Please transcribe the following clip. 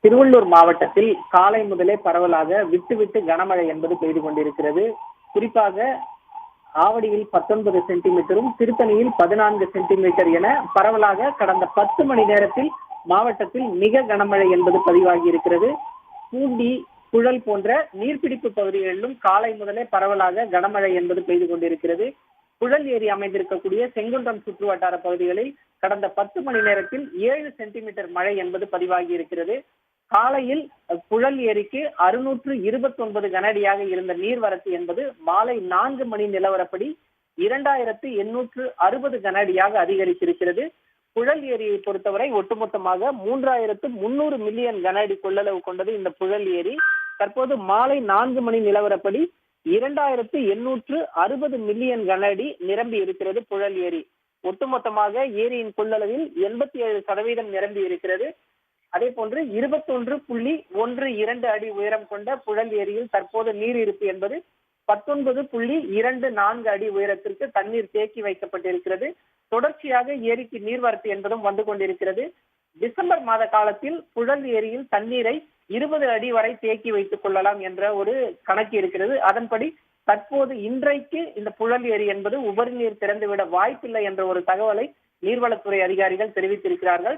திருவள்ளூர் மாவட்டத்தில் காலை முதலே பரவலாக விட்டு கனமழை என்பது பெய்து கொண்டிருக்கிறது. குறிப்பாக ஆவடியில் 19 சென்டிமீட்டரும், திருத்தணியில் 14 சென்டிமீட்டர் என பரவலாக கடந்த 10 மணி நேரத்தில் மாவட்டத்தில் மிக கனமழை என்பது பதிவாகி இருக்கிறது. பூண்டி, புழல் போன்ற நீர்பிடிப்பு பகுதிகளிலும் காலை முதலே பரவலாக கனமழை என்பது பெய்து கொண்டிருக்கிறது. புழல் ஏரி அமைந்திருக்கக்கூடிய செங்குன்றம் சுற்று வட்டார பகுதிகளில் கடந்த 10 மணி நேரத்தில் 7 சென்டிமீட்டர் மழை என்பது பதிவாகி இருக்கிறது. காலையில் புழல் ஏரிக்கு 629 கனஅடியாக இருந்த நீர்வரத்து என்பது மாலை 4 மணி நிலவரப்படி 2860 கனஅடியாக அதிகரித்திருக்கிறது. புழல் ஏரியை பொறுத்தவரை ஒட்டுமொத்தமாக 3300 மில்லியன் கனஅடி கொள்ளளவு கொண்டது இந்த புழல் ஏரி. தற்போது மாலை 4 மணி நிலவரப்படி 2860 மில்லியன் கனஅடி நிரம்பி இருக்கிறது புழல் ஏரி. ஒட்டுமொத்தமாக ஏரியின் கொள்ளளவில் 87% நிரம்பி இருக்கிறது. அதே போன்று 21.12 அடி உயரம் கொண்ட புழல் ஏரியில் தற்போது நீர் இருப்பு என்பது 19.24 அடி உயரத்திற்கு தண்ணீர் தேக்கி வைக்கப்பட்டிருக்கிறது. தொடர்ச்சியாக ஏரிக்கு நீர்வரத்து என்பதும் வந்து கொண்டிருக்கிறது. டிசம்பர் மாத காலத்தில் புழல் ஏரியில் தண்ணீரை 20 அடி வரை தேக்கி வைத்துக் கொள்ளலாம் என்ற ஒரு கணக்கு இருக்கிறது. அதன்படி தற்போது இன்றைக்கு இந்த புழல் ஏரி என்பது உபரி நீர் திறந்துவிட வாய்ப்பில்லை என்ற ஒரு தகவலை நீர்வளத்துறை அதிகாரிகள் தெரிவித்திருக்கிறார்கள்.